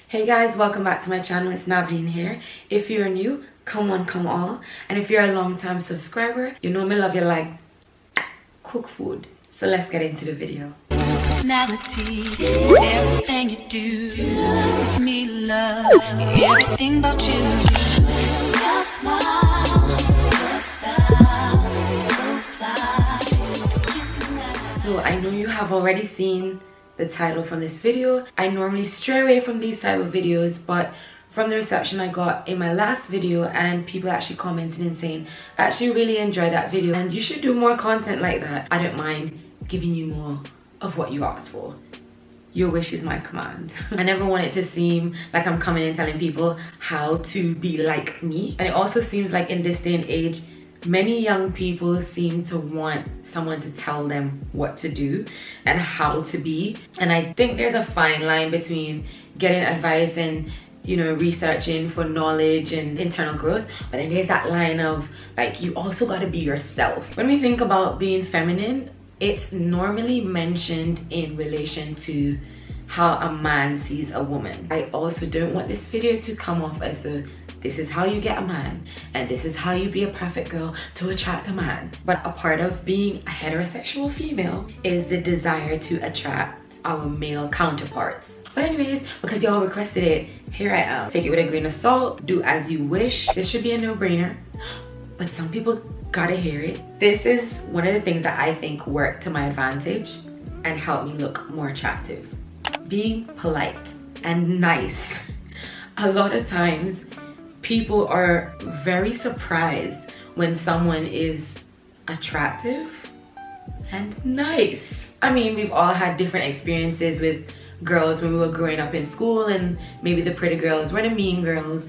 Hey guys, welcome back to my channel. It's Navadine here. If you're new, come on, come all. And if you're a long-time subscriber, you know me love you like cook food. So let's get into the video. Personality, everything you do makes me love everything about you. Your smile, your style, so fly. So I know you have already seen the title from this video. I normally stray away from these type of videos, but from the reception I got in my last video and people actually commenting and saying I actually really enjoyed that video and you should do more content like that, I don't mind giving you more of what you asked for. Your wish is my command. I never want it to seem like I'm coming and telling people how to be like me. And it also seems like in this day and age, many young people seem to want someone to tell them what to do and how to be. And I think there's a fine line between getting advice and, you know, researching for knowledge and internal growth, but then there's that line of like, you also got to be yourself. When we think about being feminine, it's normally mentioned in relation to how a man sees a woman. I also don't want this video to come off as though this is how you get a man and this is how you be a perfect girl to attract a man. But a part of being a heterosexual female is the desire to attract our male counterparts. But anyways, because y'all requested it, here I am. Take it with a grain of salt, do as you wish. This should be a no-brainer, but some people gotta hear it. This is one of the things that I think work to my advantage and help me look more attractive. Being polite and nice. A lot of times people are very surprised when someone is attractive and nice. I mean, we've all had different experiences with girls when we were growing up in school, and maybe the pretty girls were the mean girls.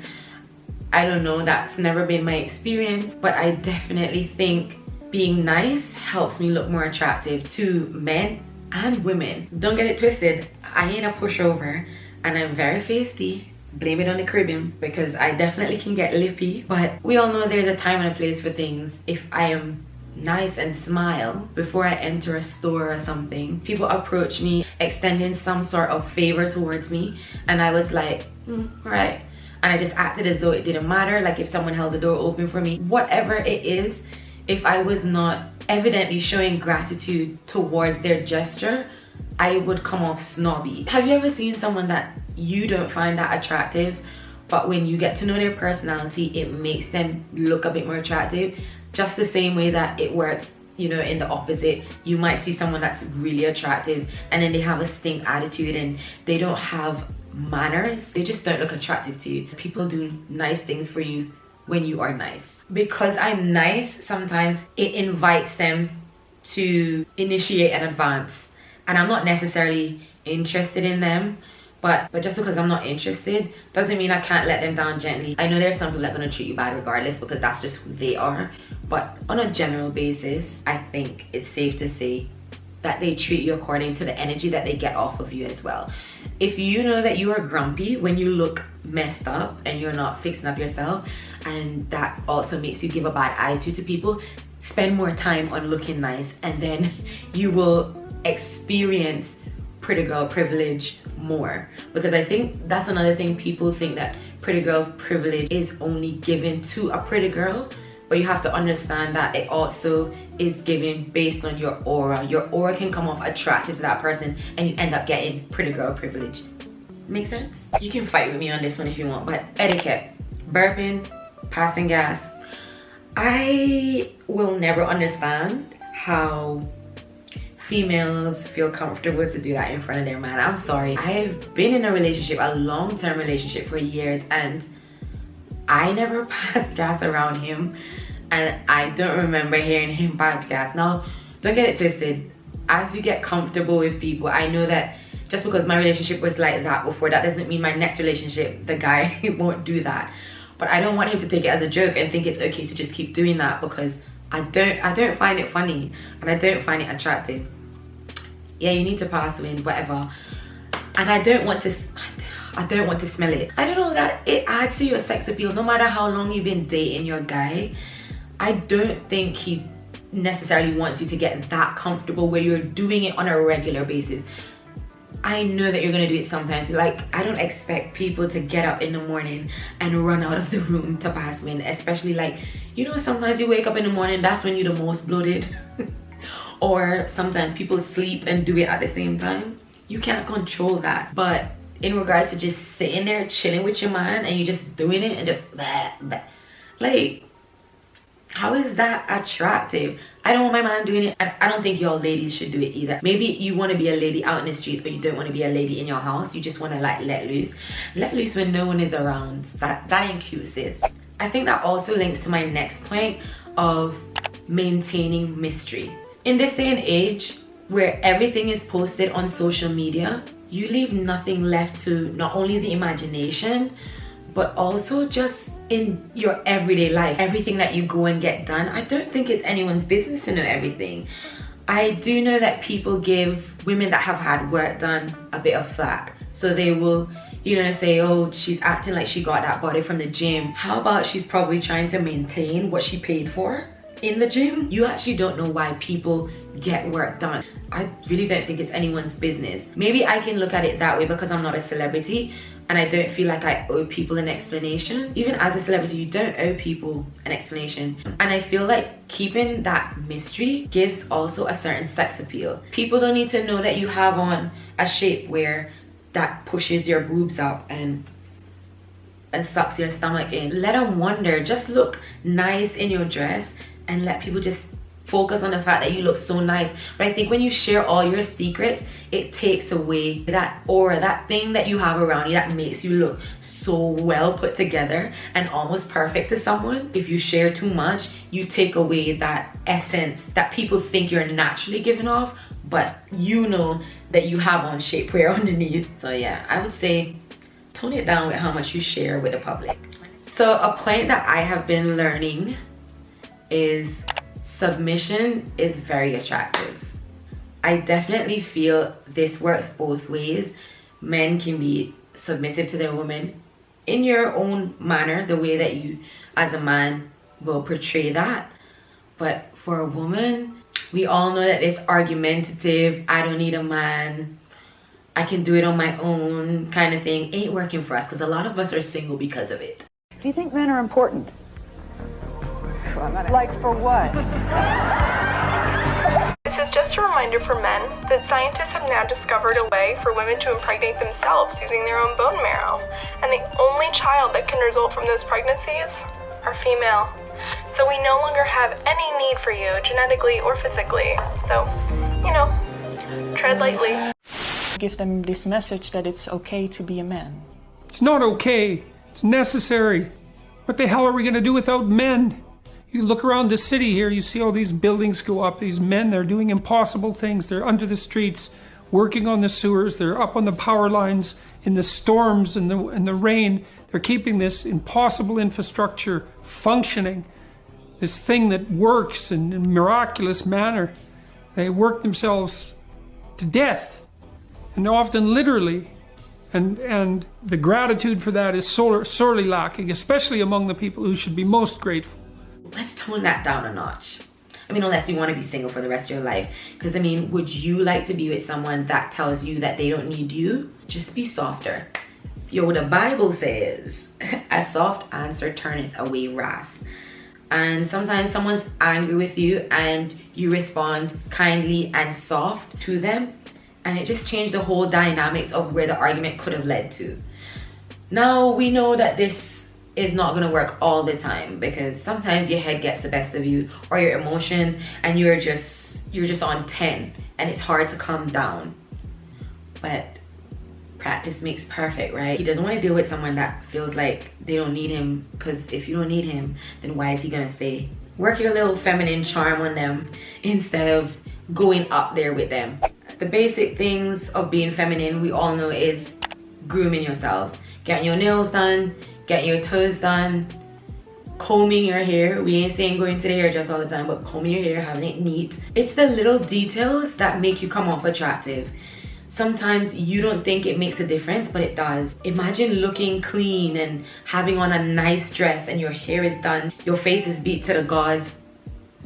I don't know, that's never been my experience, but I definitely think being nice helps me look more attractive to men and women. Don't get it twisted, I ain't a pushover and I'm very feisty. Blame it on the Caribbean, because I definitely can get lippy, but we all know there's a time and a place for things. If I am nice and smile before I enter a store or something, people approach me extending some sort of favor towards me and I was like, right. And I just acted as though it didn't matter, like if someone held the door open for me. Whatever it is, if I was not evidently showing gratitude towards their gesture, I would come off snobby. Have you ever seen someone that you don't find that attractive, but when you get to know their personality, it makes them look a bit more attractive? Just the same way that it works, you know, in the opposite. You might see someone that's really attractive and then they have a stink attitude and they don't have manners. They just don't look attractive to you. People do nice things for you when you are nice. Because I'm nice, sometimes it invites them to initiate an advance. And I'm not necessarily interested in them, but just because I'm not interested doesn't mean I can't let them down gently. I know there's some people that are gonna treat you bad regardless because that's just who they are. But on a general basis, I think it's safe to say that they treat you according to the energy that they get off of you as well. If you know that you are grumpy when you look messed up and you're not fixing up yourself, and that also makes you give a bad attitude to people, spend more time on looking nice and then you will experience pretty girl privilege more. Because I think that's another thing, people think that pretty girl privilege is only given to a pretty girl, but you have to understand that it also is given based on your aura. Your aura can come off attractive to that person and you end up getting pretty girl privilege. Make sense? You can fight with me on this one if you want, but etiquette, burping, passing gas. I will never understand how females feel comfortable to do that in front of their man. I'm sorry. I've been in a relationship, a long-term relationship for years, and I never passed gas around him, and I don't remember hearing him pass gas. Now, don't get it twisted. As you get comfortable with people, I know that just because my relationship was like that before, that doesn't mean my next relationship, the guy won't do that. But I don't want him to take it as a joke and think it's okay to just keep doing that, because I don't find it funny and I don't find it attractive. Yeah, you need to pass wind, whatever. And I don't want to smell it. I don't know, that it adds to your sex appeal. No matter how long you've been dating your guy, I don't think he necessarily wants you to get that comfortable where you're doing it on a regular basis. I know that you're gonna do it sometimes. Like, I don't expect people to get up in the morning and run out of the room to pass wind, especially like, you know, sometimes you wake up in the morning, that's when you're the most bloated. Or sometimes people sleep and do it at the same time. You can't control that. But in regards to just sitting there chilling with your man and you just doing it and just blah, blah, like, how is that attractive? I don't want my man doing it, and I don't think y'all ladies should do it either. Maybe you want to be a lady out in the streets, but you don't want to be a lady in your house. You just want to like let loose when no one is around. That ain't cute, sis. I think that also links to my next point of maintaining mystery. In this day and age where everything is posted on social media, you leave nothing left to not only the imagination, but also just in your everyday life. Everything that you go and get done, I don't think it's anyone's business to know everything. I do know that people give women that have had work done a bit of flack. So they will, you know, say, oh, she's acting like she got that body from the gym. How about she's probably trying to maintain what she paid for in the gym? You actually don't know why people get work done. I really don't think it's anyone's business. Maybe I can look at it that way because I'm not a celebrity and I don't feel like I owe people an explanation. Even as a celebrity, you don't owe people an explanation. And I feel like keeping that mystery gives also a certain sex appeal. People don't need to know that you have on a shapewear that pushes your boobs up and sucks your stomach in. Let them wonder. Just look nice in your dress and let people just focus on the fact that you look so nice. But I think when you share all your secrets, it takes away that aura, that thing that you have around you that makes you look so well put together and almost perfect to someone. If you share too much, you take away that essence that people think you're naturally giving off, but you know that you have on shapewear underneath. So yeah, I would say tone it down with how much you share with the public. So a point that I have been learning is submission is very attractive. I definitely feel this works both ways. Men can be submissive to their women in your own manner, the way that you as a man will portray that. But for a woman, we all know that this argumentative, I don't need a man, I can do it on my own kind of thing ain't working for us, because a lot of us are single because of it. Do you think men are important? Like for what? This is just a reminder for men that scientists have now discovered a way for women to impregnate themselves using their own bone marrow. And the only child that can result from those pregnancies are female. So we no longer have any need for you, genetically or physically. So, you know, tread lightly. Give them this message that it's okay to be a man. It's not okay. It's necessary. What the hell are we going to do without men? You look around the city here, you see all these buildings go up. These men, they're doing impossible things. They're under the streets, working on the sewers. They're up on the power lines in the storms and the rain. They're keeping this impossible infrastructure functioning. This thing that works in a miraculous manner. They work themselves to death, and often literally. And the gratitude for that is sorely lacking, especially among the people who should be most grateful. Let's tone that down a notch. I mean, unless you want to be single for the rest of your life. Because, I mean, would you like to be with someone that tells you that they don't need you? Just be softer. Yo, the Bible says, a soft answer turneth away wrath. And sometimes someone's angry with you and you respond kindly and soft to them. And it just changed the whole dynamics of where the argument could have led to. Now, we know that this is not going to work all the time, because sometimes your head gets the best of you, or your emotions, and you're just on 10 and it's hard to calm down. But practice makes perfect, right? He doesn't want to deal with someone that feels like they don't need him, because if you don't need him, then why is he gonna stay? Work your little feminine charm on them instead of going up there with them. The basic things of being feminine, we all know, is grooming yourselves, getting your nails done, getting your toes done, combing your hair. We ain't saying going to the hairdresser all the time, but combing your hair, having it neat. It's the little details that make you come off attractive. Sometimes you don't think it makes a difference, but it does. Imagine looking clean and having on a nice dress and your hair is done, your face is beat to the gods,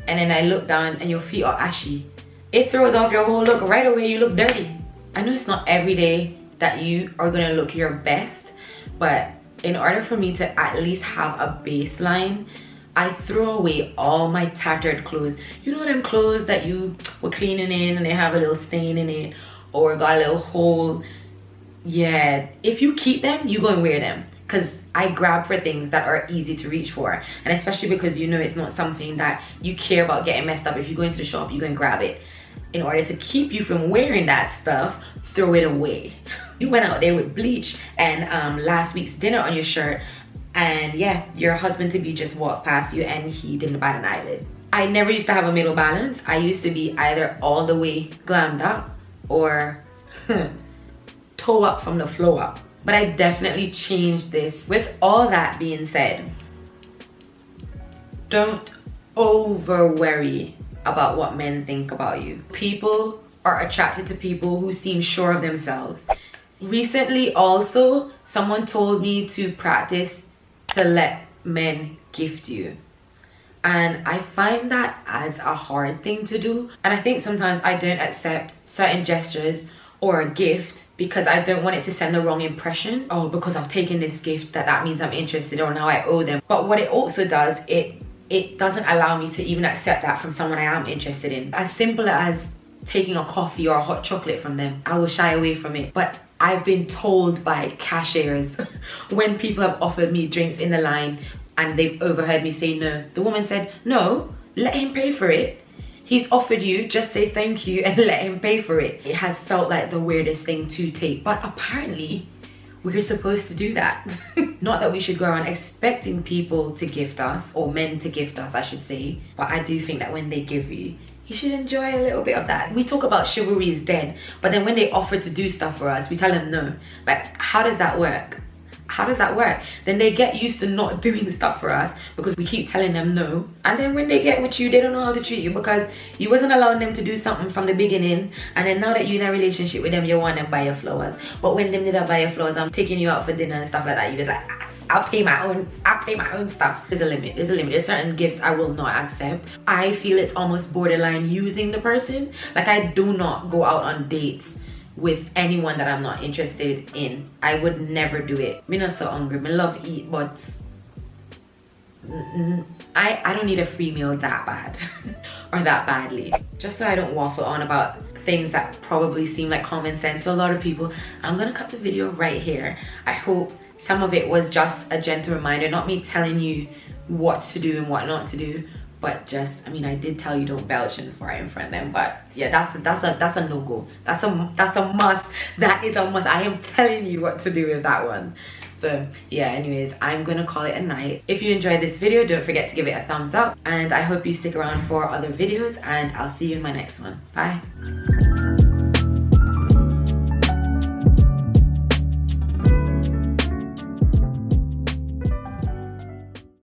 and then I look down and your feet are ashy. It throws off your whole look right away. You look dirty. I know it's not every day that you are gonna look your best, but in order for me to at least have a baseline, I throw away all my tattered clothes. You know them clothes that you were cleaning in and they have a little stain in it or got a little hole? Yeah, if you keep them, you go and wear them. Because I grab for things that are easy to reach for. And especially because you know it's not something that you care about getting messed up. If you go into the shop, you go and grab it. In order to keep you from wearing that stuff, throw it away. You went out there with bleach and last week's dinner on your shirt, and yeah, your husband-to-be just walked past you and he didn't bat an eyelid. I never used to have a middle balance. I used to be either all the way glammed up or toe up from the floor up. But I definitely changed this. With all that being said, don't over worry about what men think about you. People are attracted to people who seem sure of themselves. Recently also, someone told me to practice to let men gift you. And I find that as a hard thing to do. And I think sometimes I don't accept certain gestures or a gift because I don't want it to send the wrong impression. Oh, because I've taken this gift, that means I'm interested or now I owe them. But what it also does, it doesn't allow me to even accept that from someone I am interested in. As simple as taking a coffee or a hot chocolate from them, I will shy away from it. But I've been told by cashiers when people have offered me drinks in the line and they've overheard me say no. The woman said, no, let him pay for it. He's offered you, just say thank you and let him pay for it. It has felt like the weirdest thing to take, but apparently we're supposed to do that. Not that we should go around expecting people to gift us, or men to gift us, I should say. But I do think that when they give you should enjoy a little bit of that. We talk about chivalry is dead, but then when they offer to do stuff for us, we tell them no. Like, how does that work? How does that work? Then they get used to not doing stuff for us because we keep telling them no. And then when they get with you, they don't know how to treat you because you wasn't allowing them to do something from the beginning. And then now that you're in a relationship with them, you want them to buy your flowers. But when them did not buy your flowers, I'm taking you out for dinner and stuff like that, you was like, I'll pay my own stuff. There's a limit. There's certain gifts I will not accept. I feel it's almost borderline using the person. Like, I do not go out on dates with anyone that I'm not interested in. I would never do it. Me not so hungry. Me love eat, but I don't need a free meal that bad or that badly. Just so I don't waffle on about things that probably seem like common sense to a lot of people, I'm gonna cut the video right here. I hope some of it was just a gentle reminder, not me telling you what to do and what not to do, but just, I mean, I did tell you don't belch and fart in front of them, but yeah, that's a no-go. That's a must. That is a must. I am telling you what to do with that one. So yeah, anyways, I'm gonna call it a night. If you enjoyed this video, don't forget to give it a thumbs up, and I hope you stick around for other videos, and I'll see you in my next one. Bye.